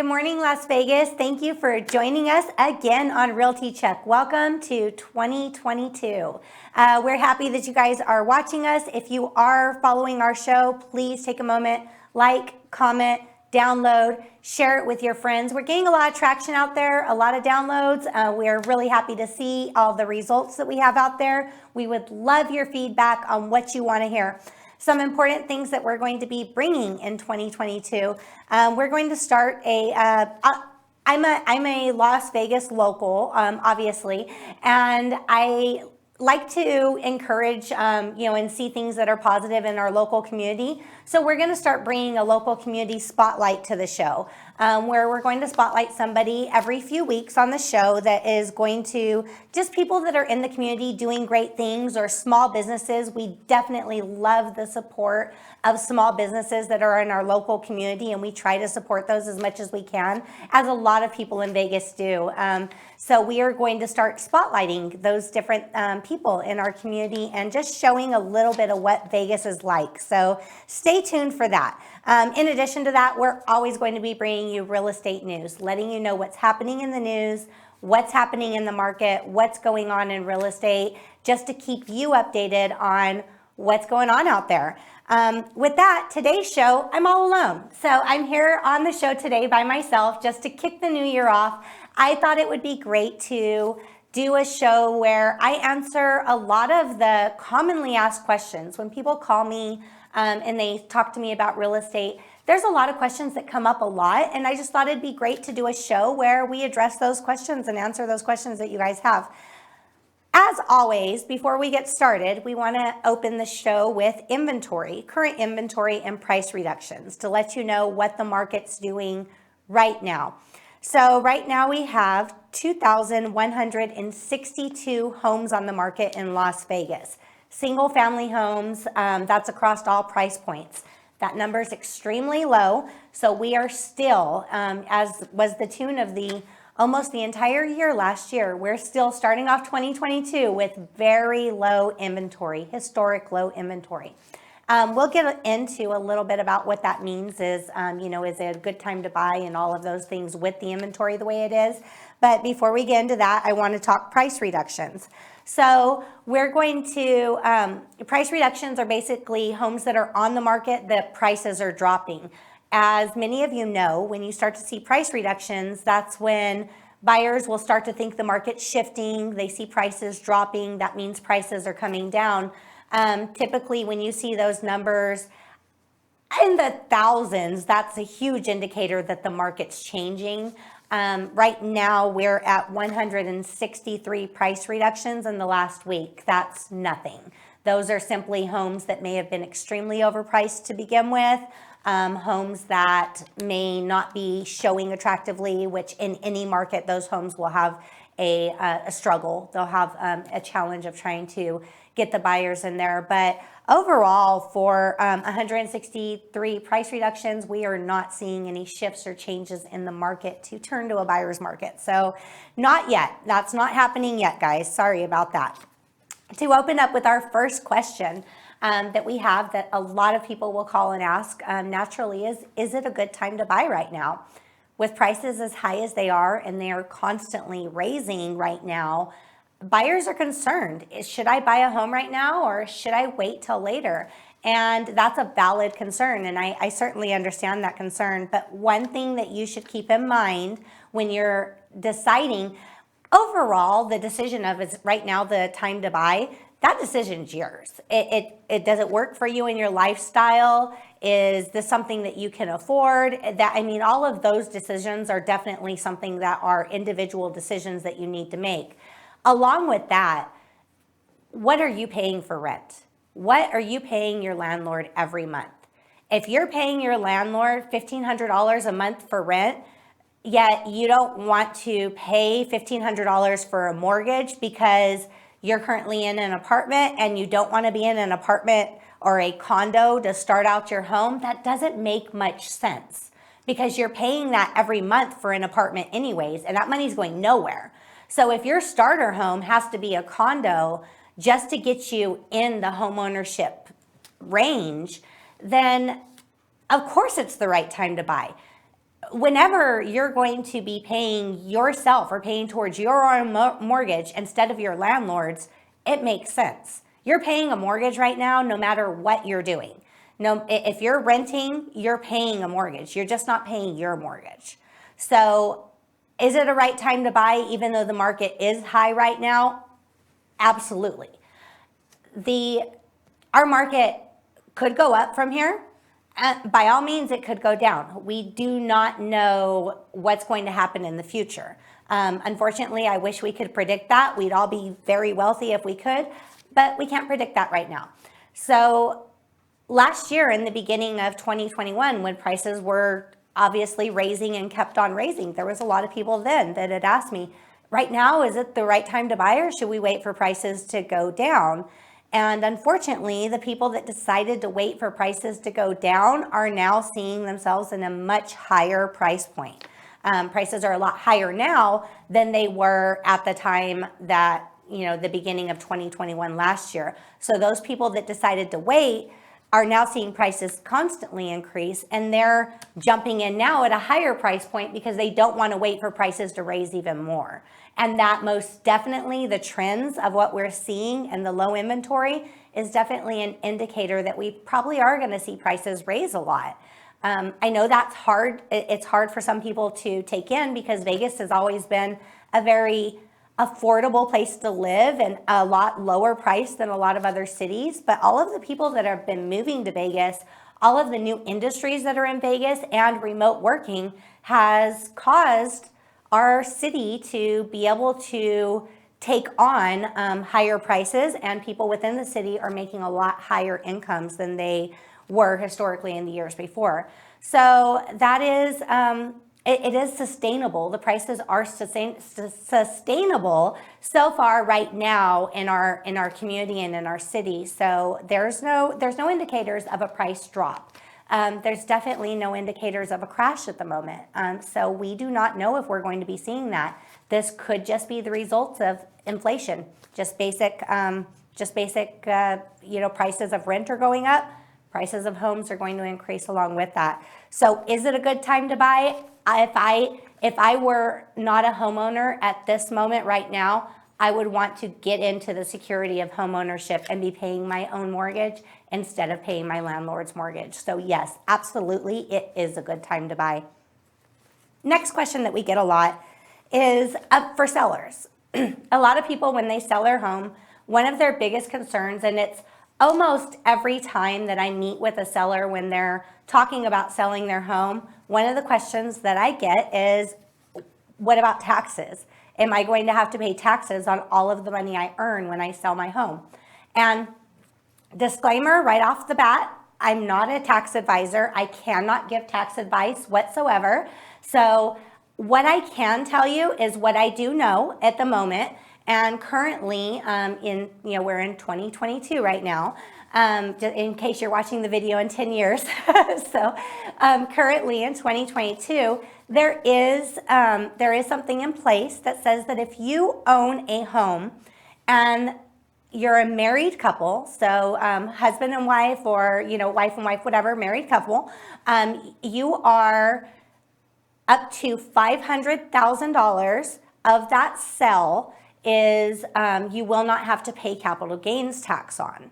Good morning, Las Vegas. Thank you for joining us again on Realty Check. Welcome to 2022. We're happy that you guys are watching us. If you are following our show, please take a moment, like, comment, download, share it with your friends. We're getting a lot of traction out there, a lot of downloads. We're really happy to see all the results that we have out there. We would love your feedback on what you want to hear. Some important things that we're going to be bringing in 2022. We're going to start I'm a Las Vegas local, obviously, and I like to encourage, and see things that are positive in our local community. So we're going to start bringing a local community spotlight to the show, where we're going to spotlight somebody every few weeks on the show that is going to just people that are in the community doing great things or small businesses. We definitely love the support of small businesses that are in our local community, and we try to support those as much as we can, as a lot of people in Vegas do. So we are going to start spotlighting those different people in our community and just showing a little bit of what Vegas is like. So stay tuned for that. In addition to that, we're always going to be bringing you real estate news, letting you know what's happening in the news, what's happening in the market, what's going on in real estate, just to keep you updated on what's going on out there. With that, today's show, I'm all alone. So I'm here on the show today by myself just to kick the new year off. I thought it would be great to do a show where I answer a lot of the commonly asked questions. When people call me and they talk to me about real estate, there's a lot of questions that come up a lot, and I just thought it'd be great to do a show where we address those questions and answer those questions that you guys have. As always, before we get started, we want to open the show with inventory, current inventory and price reductions to let you know what the market's doing right now. So right now we have 2,162 homes on the market in Las Vegas. Single family homes, that's across all price points. That number is extremely low. So we are still, as was the tune of almost the entire year last year, we're still starting off 2022 with very low inventory, historic low inventory. We'll get into a little bit about what that means is it a good time to buy and all of those things with the inventory the way it is. But before we get into that, I want to talk price reductions. So we're going to, price reductions are basically homes that are on the market that prices are dropping. As many of you know, when you start to see price reductions, that's when buyers will start to think the market's shifting. They see prices dropping. That means prices are coming down. Typically, when you see those numbers in the thousands, that's a huge indicator that the market's changing. Right now, we're at 163 price reductions in the last week. That's nothing. Those are simply homes that may have been extremely overpriced to begin with. Homes that may not be showing attractively, which in any market, those homes will have a struggle. They'll have a challenge of trying to get the buyers in there. But overall, for 163 price reductions, we are not seeing any shifts or changes in the market to turn to a buyer's market. So not yet. That's not happening yet, guys. Sorry about that. To open up with our first question, that we have that a lot of people will call and ask naturally is it a good time to buy right now? With prices as high as they are, and they are constantly raising right now, buyers are concerned. Should I buy a home right now or should I wait till later? And that's a valid concern, and I certainly understand that concern. But one thing that you should keep in mind when you're deciding, overall, the decision of is right now the time to buy, that decision's yours. It does it work for you in your lifestyle? Is this something that you can afford? All of those decisions are definitely something that are individual decisions that you need to make. Along with that, what are you paying for rent? What are you paying your landlord every month? If you're paying your landlord $1,500 a month for rent, yet you don't want to pay $1,500 for a mortgage because you're currently in an apartment and you don't want to be in an apartment or a condo to start out your home, that doesn't make much sense because you're paying that every month for an apartment anyways, and that money's going nowhere. So if your starter home has to be a condo just to get you in the homeownership range, then of course it's the right time to buy. whenever you're going to be paying yourself or paying towards your own mortgage instead of your landlord's, it makes sense. You're paying a mortgage right now, no matter what you're doing. No, if you're renting, you're paying a mortgage. You're just not paying your mortgage. So is it a right time to buy even though the market is high right now? Absolutely. Our market could go up from here. By all means, it could go down. We do not know what's going to happen in the future. Unfortunately, I wish we could predict that. We'd all be very wealthy if we could, but we can't predict that right now. So last year, in the beginning of 2021, when prices were obviously raising and kept on raising, there was a lot of people then that had asked me, right now, is it the right time to buy, or should we wait for prices to go down? And unfortunately, the people that decided to wait for prices to go down are now seeing themselves in a much higher price point. Prices are a lot higher now than they were at the time that, the beginning of 2021 last year. So those people that decided to wait are now seeing prices constantly increase, and they're jumping in now at a higher price point because they don't want to wait for prices to raise even more. And that most definitely, the trends of what we're seeing and the low inventory is definitely an indicator that we probably are going to see prices raise a lot. I know that's hard. It's hard for some people to take in because Vegas has always been a very affordable place to live and a lot lower price than a lot of other cities. But all of the people that have been moving to Vegas, all of the new industries that are in Vegas and remote working has caused our city to be able to take on higher prices, and people within the city are making a lot higher incomes than they were historically in the years before. So that is, it is sustainable. The prices are sustainable so far right now in our community and in our city. So there's no indicators of a price drop. There's definitely no indicators of a crash at the moment. So we do not know if we're going to be seeing that. This could just be the results of inflation, just basic, prices of rent are going up, prices of homes are going to increase along with that. So is it a good time to buy? If I were not a homeowner at this moment right now, I would want to get into the security of home ownership and be paying my own mortgage instead of paying my landlord's mortgage. So yes, absolutely, it is a good time to buy. Next question that we get a lot is for sellers. A lot of people, when they sell their home, one of their biggest concerns, and it's almost every time that I meet with a seller when they're talking about selling their home, one of the questions that I get is, what about taxes? Am I going to have to pay taxes on all of the money I earn when I sell my home? And disclaimer right off the bat, I'm not a tax advisor. I cannot give tax advice whatsoever. So what I can tell you is what I do know at the moment. And currently, we're in 2022 right now, in case you're watching the video in 10 years. So currently in 2022, there is something in place that says that if you own a home and you're a married couple, so husband and wife, or wife and wife, whatever, married couple, you are up to $500,000 of that sale is you will not have to pay capital gains tax on.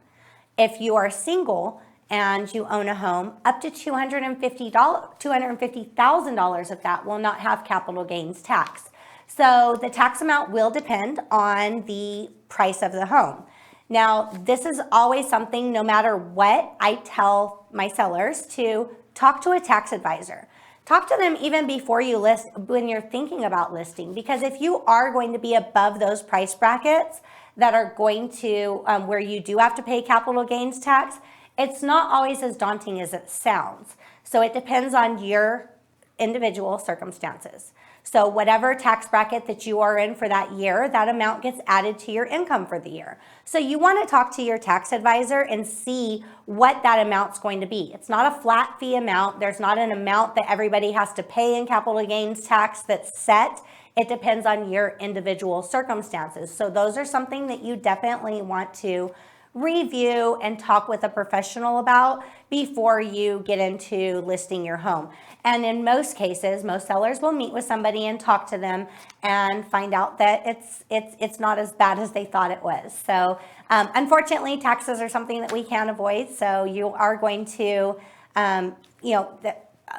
If you are single and you own a home, up to $250,000 of that will not have capital gains tax. So the tax amount will depend on the price of the home. Now, this is always something, no matter what, I tell my sellers to talk to a tax advisor. Talk to them even before you list, when you're thinking about listing, because if you are going to be above those price brackets that are going to, where you do have to pay capital gains tax, it's not always as daunting as it sounds. So it depends on your individual circumstances. So whatever tax bracket that you are in for that year, that amount gets added to your income for the year. So you want to talk to your tax advisor and see what that amount's going to be. It's not a flat fee amount. There's not an amount that everybody has to pay in capital gains tax that's set. It depends on your individual circumstances. So those are something that you definitely want to review and talk with a professional about before you get into listing your home. And in most cases, most sellers will meet with somebody and talk to them and find out that it's not as bad as they thought it was. So unfortunately, taxes are something that we can't avoid. So you are going to,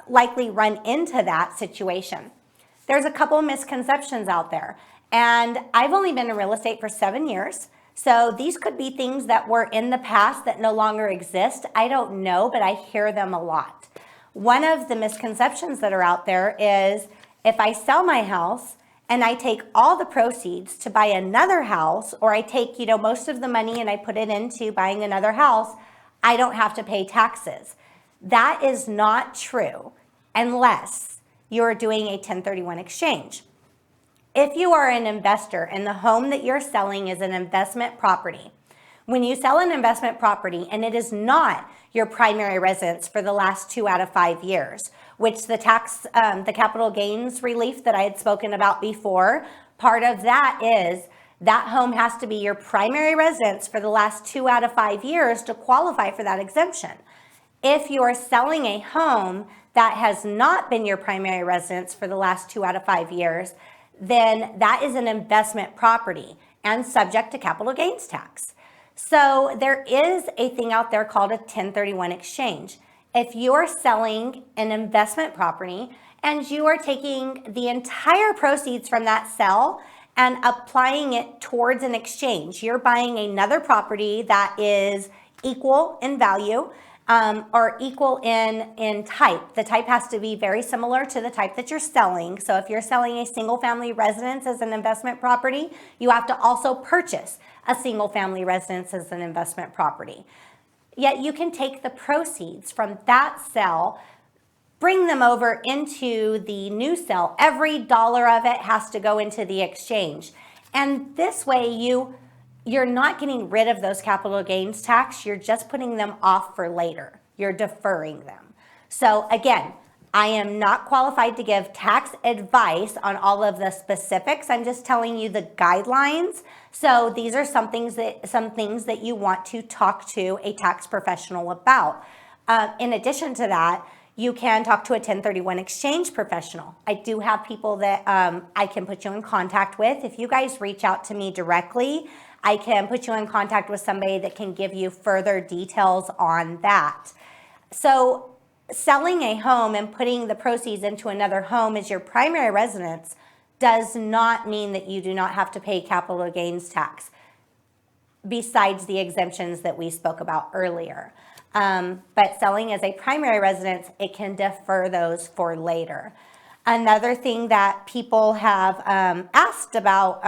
likely run into that situation. There's a couple of misconceptions out there. And I've only been in real estate for 7 years. So these could be things that were in the past that no longer exist. I don't know, but I hear them a lot. One of the misconceptions that are out there is if I sell my house and I take all the proceeds to buy another house, or I take, most of the money and I put it into buying another house, I don't have to pay taxes. That is not true unless you're doing a 1031 exchange. If you are an investor and the home that you're selling is an investment property, when you sell an investment property and it is not your primary residence for the last 2 out of 5 years, which the capital gains relief that I had spoken about before, part of that is that home has to be your primary residence for the last 2 out of 5 years to qualify for that exemption. If you are selling a home that has not been your primary residence for the last 2 out of 5 years, then that is an investment property and subject to capital gains tax. So there is a thing out there called a 1031 exchange. If you're selling an investment property and you are taking the entire proceeds from that sale and applying it towards an exchange, you're buying another property that is equal in value, or equal in type. The type has to be very similar to the type that you're selling. So if you're selling a single family residence as an investment property, you have to also purchase a single family residence as an investment property. Yet you can take the proceeds from that sale, bring them over into the new sale. Every dollar of it has to go into the exchange. And this way you're not getting rid of those capital gains tax, you're just putting them off for later. You're deferring them. So again, I am not qualified to give tax advice on all of the specifics. I'm just telling you the guidelines. So these are some things that you want to talk to a tax professional about. In addition to that, you can talk to a 1031 exchange professional. I do have people that I can put you in contact with. If you guys reach out to me directly, I can put you in contact with somebody that can give you further details on that. So selling a home and putting the proceeds into another home as your primary residence does not mean that you do not have to pay capital gains tax, besides the exemptions that we spoke about earlier. But selling as a primary residence, it can defer those for later. Another thing that people have asked about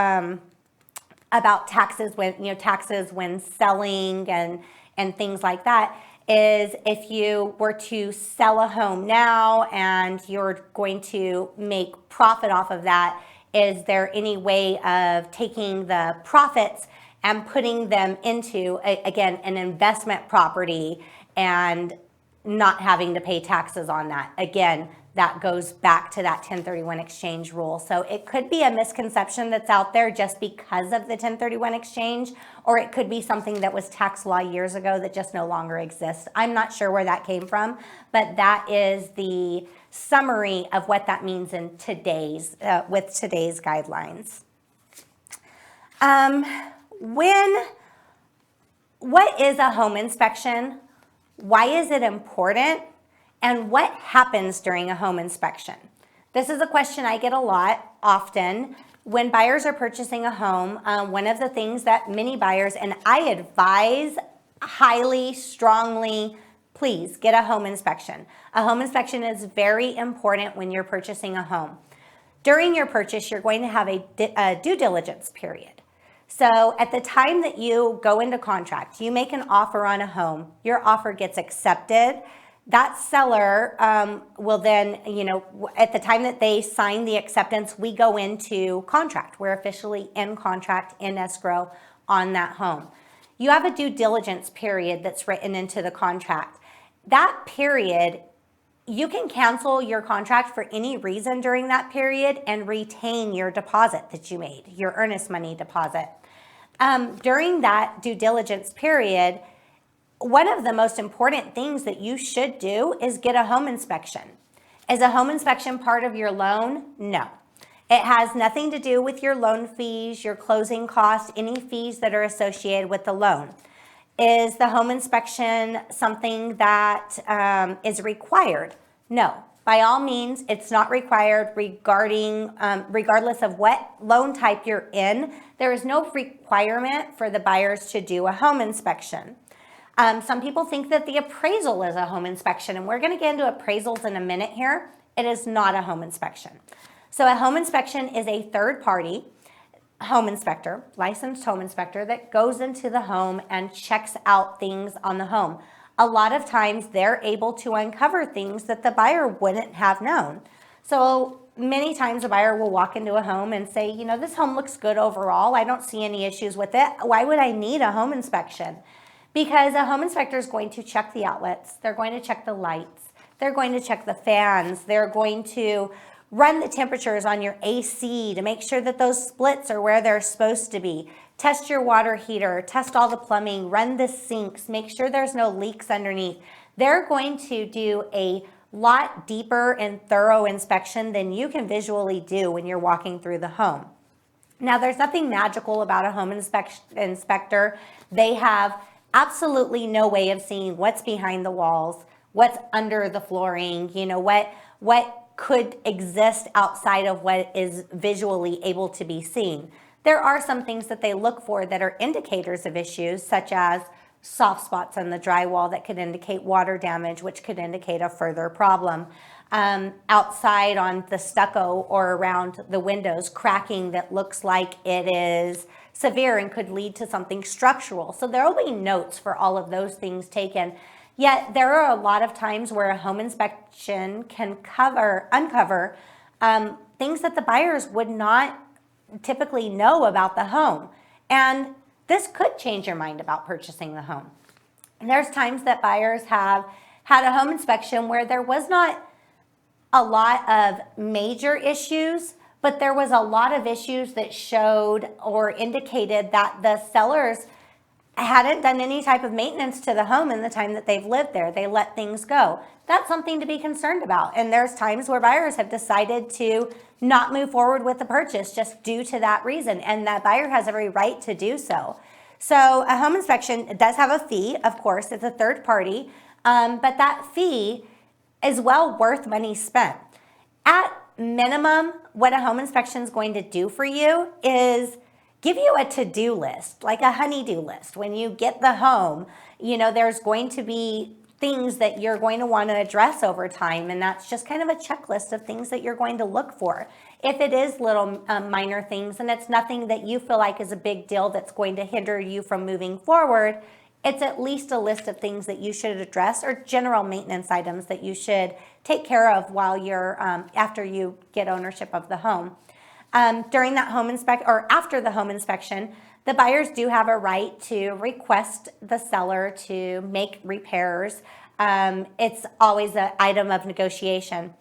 taxes when selling and things like that is if you were to sell a home now and you're going to make profit off of that, is there any way of taking the profits and putting them into, again, an investment property and not having to pay taxes on that? Again, that goes back to that 1031 exchange rule. So it could be a misconception that's out there just because of the 1031 exchange, or it could be something that was tax law years ago that just no longer exists. I'm not sure where that came from, but that is the summary of what that means in with today's guidelines. What is a home inspection? Why is it important? And what happens during a home inspection? This is a question I get a lot often. When buyers are purchasing a home, one of the things that many buyers, and I advise highly, strongly, please get a home inspection. A home inspection is very important when you're purchasing a home. During your purchase, you're going to have a due diligence period. So at the time that you go into contract, you make an offer on a home, your offer gets accepted. That seller will then, at the time that they sign the acceptance, we go into contract. We're officially in contract, in escrow on that home. You have a due diligence period that's written into the contract. That period, you can cancel your contract for any reason during that period and retain your deposit that you made, your earnest money deposit. During that due diligence period, one of the most important things that you should do is get a home inspection. Is a home inspection part of your loan? No. It has nothing to do with your loan fees, your closing costs, any fees that are associated with the loan. Is the home inspection something that is required? No. By all means, it's not required regardless of what loan type you're in. There is no requirement for the buyers to do a home inspection. Some people think that the appraisal is a home inspection, and we're going to get into appraisals in a minute here. It is not a home inspection. So a home inspection is a third-party home inspector, licensed home inspector, that goes into the home and checks out things on the home. A lot of times they're able to uncover things that the buyer wouldn't have known. So many times a buyer will walk into a home and say, you know, this home looks good overall. I don't see any issues with it. Why would I need a home inspection? Because a home inspector is going to check the outlets. They're going to check the lights. They're going to check the fans. They're going to run the temperatures on your AC to make sure that those splits are where they're supposed to be. Test your water heater, test all the plumbing, run the sinks, make sure there's no leaks underneath. They're going to do a lot deeper and thorough inspection than you can visually do when you're walking through the home. Now, there's nothing magical about a home inspector. They have absolutely no way of seeing what's behind the walls, what's under the flooring, you know, what could exist outside of what is visually able to be seen. There are some things that they look for that are indicators of issues, such as soft spots on the drywall that could indicate water damage, which could indicate a further problem. Outside on the stucco or around the windows, cracking that looks like it is severe and could lead to something structural. So there will be notes for all of those things taken. Yet there are a lot of times where a home inspection can uncover things that the buyers would not typically know about the home. And this could change your mind about purchasing the home. And there's times that buyers have had a home inspection where there was not a lot of major issues, but there was a lot of issues that showed or indicated that the sellers hadn't done any type of maintenance to the home in the time that they've lived there. They let things go. That's something to be concerned about. And there's times where buyers have decided to not move forward with the purchase just due to that reason. And that buyer has every right to do so. So a home inspection does have a fee, of course. It's a third party. But that fee is well worth money spent. At minimum, what a home inspection is going to do for you is give you a to-do list, like a honey-do list. When you get the home, you know, there's going to be things that you're going to want to address over time, and that's just kind of a checklist of things that you're going to look for. If it is little minor things and it's nothing that you feel like is a big deal that's going to hinder you from moving forward, it's at least a list of things that you should address or general maintenance items that you should take care of while you're after you get ownership of the home. During that home inspection or after the home inspection, the buyers do have a right to request the seller to make repairs. It's always an item of negotiation.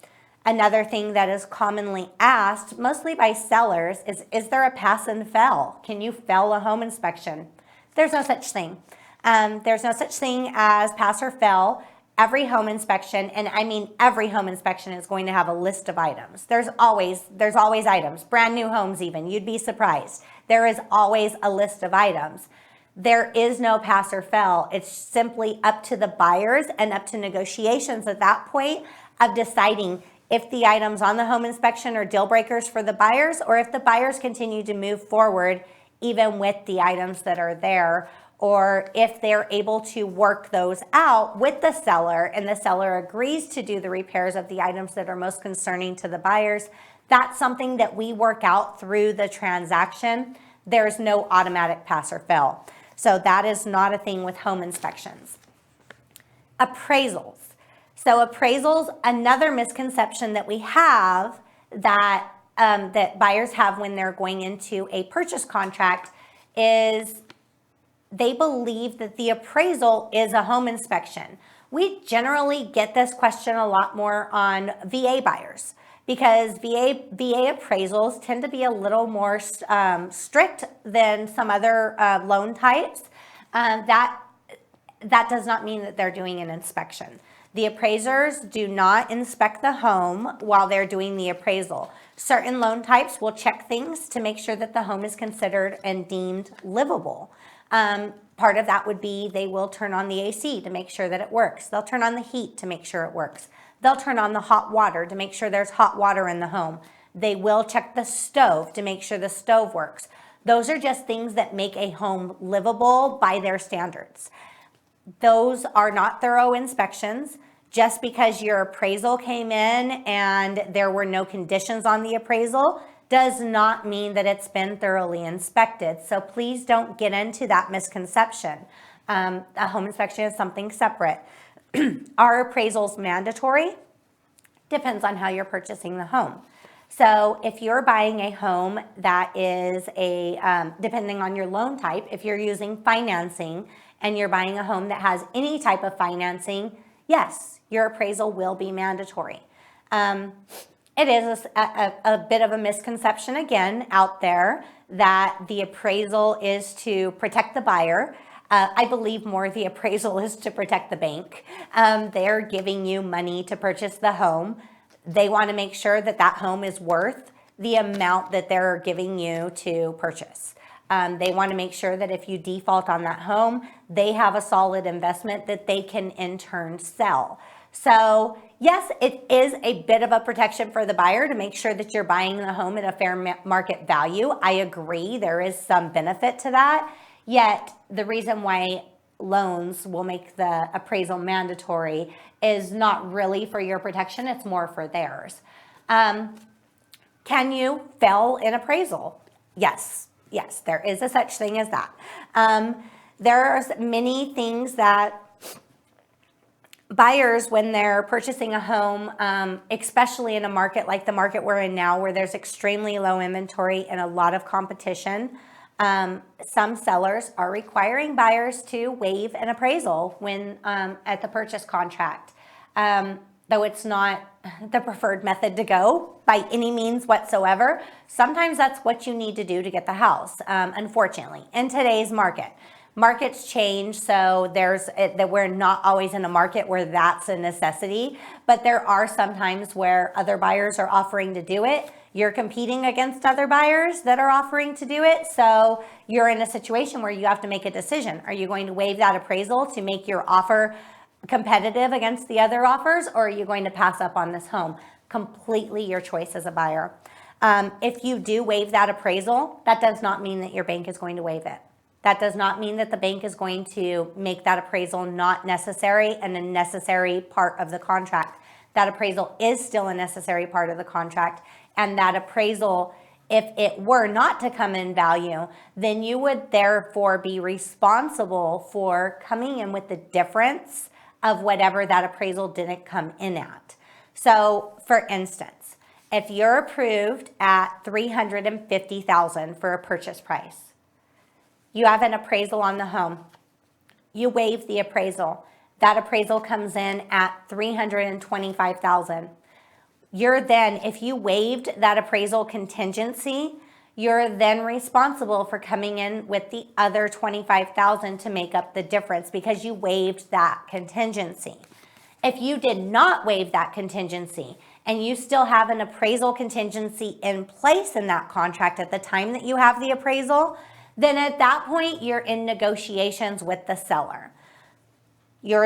Another thing that is commonly asked, mostly by sellers, is there a pass and fail? Can you fail a home inspection? There's no such thing. There's no such thing as pass or fail. Every home inspection, and I mean every home inspection, is going to have a list of items. There's always items, brand new homes even, you'd be surprised. There is always a list of items. There is no pass or fail. It's simply up to the buyers and up to negotiations at that point of deciding if the items on the home inspection are deal breakers for the buyers or if the buyers continue to move forward even with the items that are there, or if they're able to work those out with the seller and the seller agrees to do the repairs of the items that are most concerning to the buyers. That's something that we work out through the transaction. There's no automatic pass or fail. So that is not a thing with home inspections. Appraisals. So appraisals, another misconception that we have that buyers have when they're going into a purchase contract is they believe that the appraisal is a home inspection. We generally get this question a lot more on VA buyers. because VA appraisals tend to be a little more strict than some other loan types. That does not mean that they're doing an inspection. The appraisers do not inspect the home while they're doing the appraisal. Certain loan types will check things to make sure that the home is considered and deemed livable. Part of that would be they will turn on the AC to make sure that it works. They'll turn on the heat to make sure it works. They'll turn on the hot water to make sure there's hot water in the home. They will check the stove to make sure the stove works. Those are just things that make a home livable by their standards. Those are not thorough inspections. Just because your appraisal came in and there were no conditions on the appraisal does not mean that it's been thoroughly inspected. So please don't get into that misconception. A home inspection is something separate. Are appraisals mandatory? Depends on how you're purchasing the home. So if you're buying a home that is depending on your loan type, if you're using financing and you're buying a home that has any type of financing, yes, your appraisal will be mandatory. It is a bit of a misconception again out there that the appraisal is to protect the buyer. I believe more the appraisal is to protect the bank. They're giving you money to purchase the home. They want to make sure that that home is worth the amount that they're giving you to purchase. They want to make sure that if you default on that home, they have a solid investment that they can in turn sell. So yes, it is a bit of a protection for the buyer to make sure that you're buying the home at a fair market value. I agree, there is some benefit to that. Yet the reason why loans will make the appraisal mandatory is not really for your protection, it's more for theirs. Can you fail in appraisal? Yes, there is a such thing as that. There's many things that buyers, when they're purchasing a home, especially in a market like the market we're in now, where there's extremely low inventory and a lot of competition, some sellers are requiring buyers to waive an appraisal when at the purchase contract. Though it's not the preferred method to go by any means whatsoever, sometimes that's what you need to do to get the house, unfortunately, in today's market. Markets change, so that we're not always in a market where that's a necessity, but there are some times where other buyers are offering to do it. You're competing against other buyers that are offering to do it, so you're in a situation where you have to make a decision. Are you going to waive that appraisal to make your offer competitive against the other offers, or are you going to pass up on this home? Completely your choice as a buyer. If you do waive that appraisal, that does not mean that your bank is going to waive it. That does not mean that the bank is going to make that appraisal not necessary and a necessary part of the contract. That appraisal is still a necessary part of the contract, and that appraisal, if it were not to come in value, then you would therefore be responsible for coming in with the difference of whatever that appraisal didn't come in at. So for instance, if you're approved at $350,000 for a purchase price, you have an appraisal on the home, you waive the appraisal, that appraisal comes in at $325,000. You're then, if you waived that appraisal contingency, you're then responsible for coming in with the other $25,000 to make up the difference because you waived that contingency. If you did not waive that contingency and you still have an appraisal contingency in place in that contract at the time that you have the appraisal, then at that point you're in negotiations with the seller. Your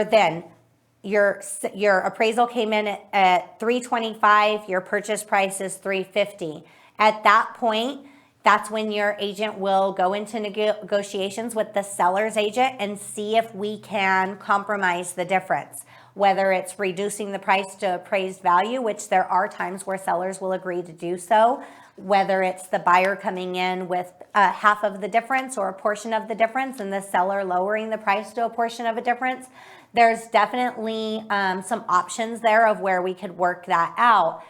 appraisal came in at $325,000, your purchase price is $350,000. At that point, that's when your agent will go into negotiations with the seller's agent and see if we can compromise the difference. Whether it's reducing the price to appraised value, which there are times where sellers will agree to do so, whether it's the buyer coming in with half of the difference or a portion of the difference and the seller lowering the price to a portion of a difference. There's definitely some options there of where we could work that out.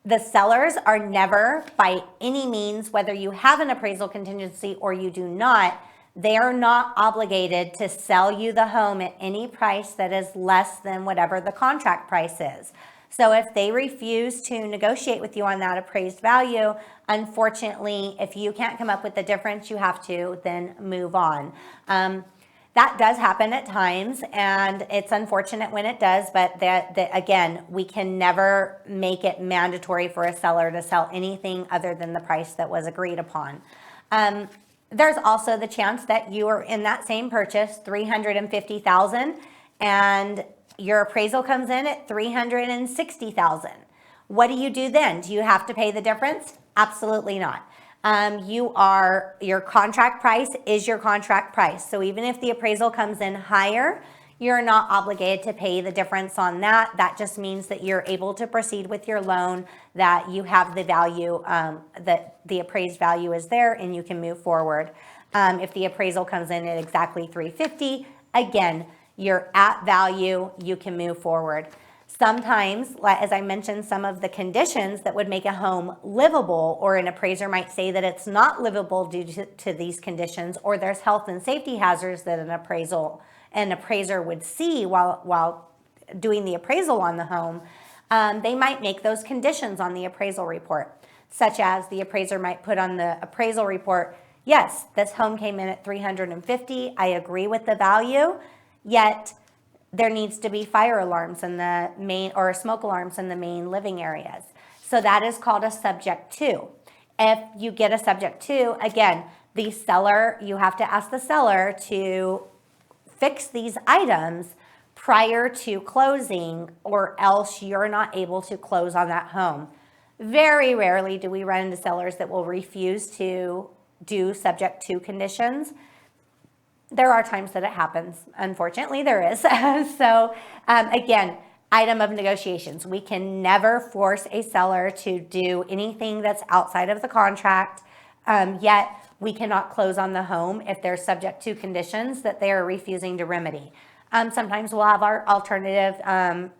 The sellers are never, by any means, whether you have an appraisal contingency or you do not, they are not obligated to sell you the home at any price that is less than whatever the contract price is. So if they refuse to negotiate with you on that appraised value, unfortunately, if you can't come up with the difference, you have to then move on. That does happen at times, and it's unfortunate when it does, but that again, we can never make it mandatory for a seller to sell anything other than the price that was agreed upon. There's also the chance that you are in that same purchase, $350,000, and your appraisal comes in at $360,000. What do you do then? Do you have to pay the difference? Absolutely not. Your contract price is your contract price. So even if the appraisal comes in higher, you're not obligated to pay the difference on that. That just means that you're able to proceed with your loan, that you have the value, that the appraised value is there, and you can move forward. If the appraisal comes in at exactly $350,000, again, you're at value, you can move forward. Sometimes, as I mentioned, some of the conditions that would make a home livable, or an appraiser might say that it's not livable due to these conditions, or there's health and safety hazards that an appraiser would see while doing the appraisal on the home. They might make those conditions on the appraisal report, such as the appraiser might put on the appraisal report, yes, this home came in at $350,000. I agree with the value, yet there needs to be fire alarms in the main, or smoke alarms in the main living areas. So that is called a subject to. If you get a subject to, again, the seller, you have to ask the seller to fix these items prior to closing, or else you're not able to close on that home. Very rarely do we run into sellers that will refuse to do subject to conditions. There are times that it happens. Unfortunately, there is. So again, item of negotiations. We can never force a seller to do anything that's outside of the contract, yet we cannot close on the home if they're subject to conditions that they are refusing to remedy. Sometimes we'll have our alternative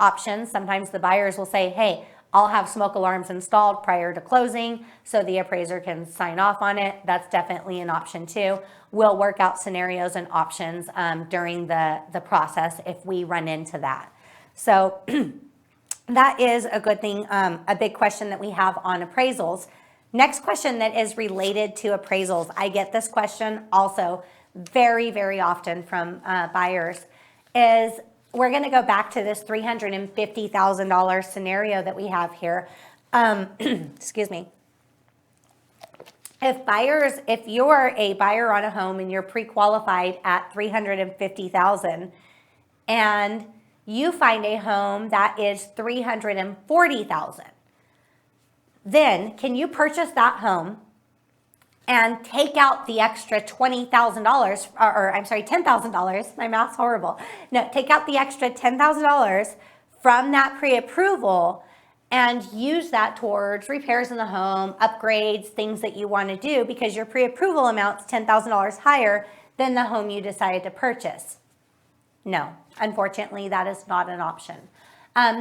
options. Sometimes the buyers will say, hey, I'll have smoke alarms installed prior to closing so the appraiser can sign off on it. That's definitely an option too. We'll work out scenarios and options during the process if we run into that. So that is a good thing, a big question that we have on appraisals. Next question that is related to appraisals. I get this question also very, very often from buyers is, we're going to go back to this $350,000 scenario that we have here. Excuse me. If you're a buyer on a home and you're pre-qualified at $350,000 and you find a home that is $340,000, then can you purchase that home and take out the extra $20,000, or I'm sorry, $10,000, my math's horrible. No, take out the extra $10,000 from that pre-approval and use that towards repairs in the home, upgrades, things that you want to do, because your pre-approval amount's $10,000 higher than the home you decided to purchase? No, unfortunately, that is not an option.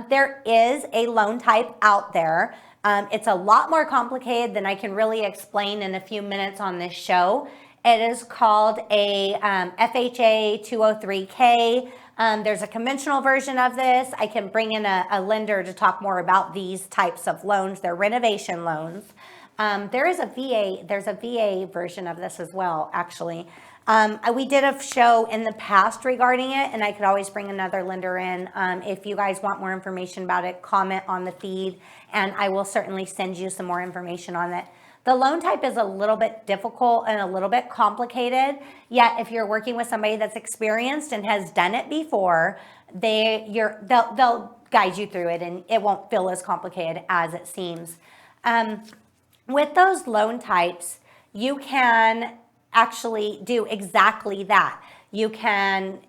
There is a loan type out there. It's a lot more complicated than I can really explain in a few minutes on this show. It is called a FHA 203K. There's a conventional version of this. I can bring in a lender to talk more about these types of loans. They're renovation loans. There's a VA version of this as well, actually. We did a show in the past regarding it, and I could always bring another lender in. If you guys want more information about it, comment on the feed, and I will certainly send you some more information on it. The loan type is a little bit difficult and a little bit complicated, yet if you're working with somebody that's experienced and has done it before, they'll guide you through it, and it won't feel as complicated as it seems. With those loan types, you can actually do exactly that. You can,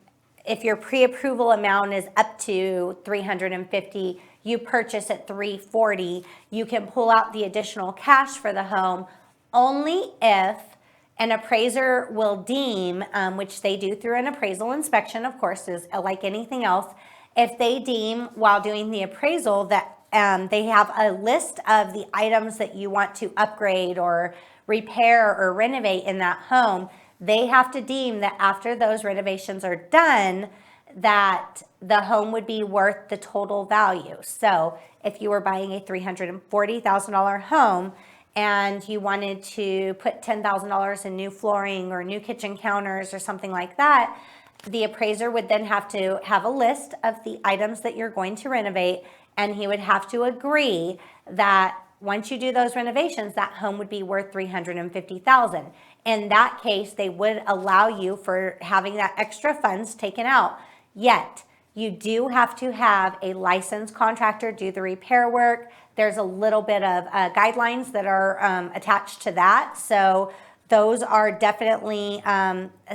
if your pre-approval amount is up to $350,000, you purchase at $340,000, you can pull out the additional cash for the home only if an appraiser will deem, which they do through an appraisal inspection, of course, is like anything else. If they deem while doing the appraisal that they have a list of the items that you want to upgrade or repair or renovate in that home, they have to deem that after those renovations are done, that the home would be worth the total value. So if you were buying a $340,000 home and you wanted to put $10,000 in new flooring or new kitchen counters or something like that, the appraiser would then have to have a list of the items that you're going to renovate, and he would have to agree that once you do those renovations, that home would be worth $350,000. In that case, they would allow you for having that extra funds taken out. Yet, you do have to have a licensed contractor do the repair work. There's a little bit of guidelines that are attached to that. So those are definitely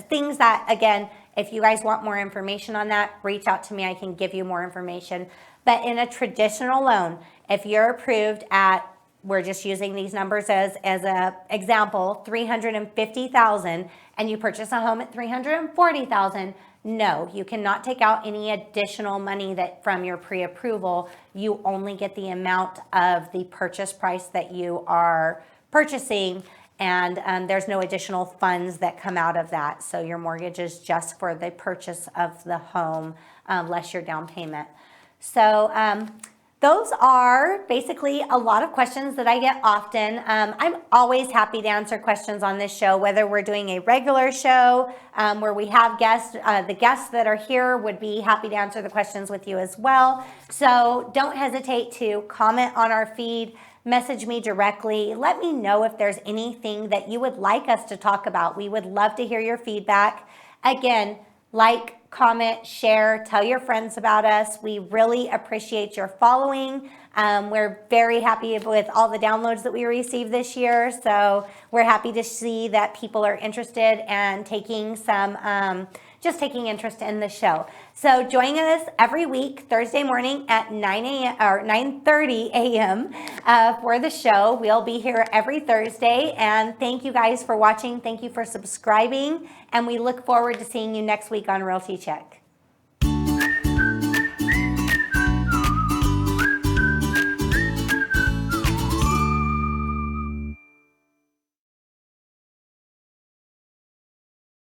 things that, again, if you guys want more information on that, reach out to me. I can give you more information. But in a traditional loan, if you're approved at, we're just using these numbers as a example, $350,000, and you purchase a home at $340,000, no, you cannot take out any additional money that from your pre-approval. You only get the amount of the purchase price that you are purchasing, and there's no additional funds that come out of that. So your mortgage is just for the purchase of the home, less your down payment. So those are basically a lot of questions that I get often. I'm always happy to answer questions on this show, whether we're doing a regular show where we have guests. The guests that are here would be happy to answer the questions with you as well. So don't hesitate to comment on our feed, message me directly. Let me know if there's anything that you would like us to talk about. We would love to hear your feedback. Again, like, comment, share, tell your friends about us. We really appreciate your following. We're very happy with all the downloads that we received this year. So we're happy to see that people are interested and taking some, just taking interest in the show. So join us every week, Thursday morning at 9 a.m. or 9:30 a.m. For the show. We'll be here every Thursday. And thank you guys for watching. Thank you for subscribing. And we look forward to seeing you next week on Realty Check.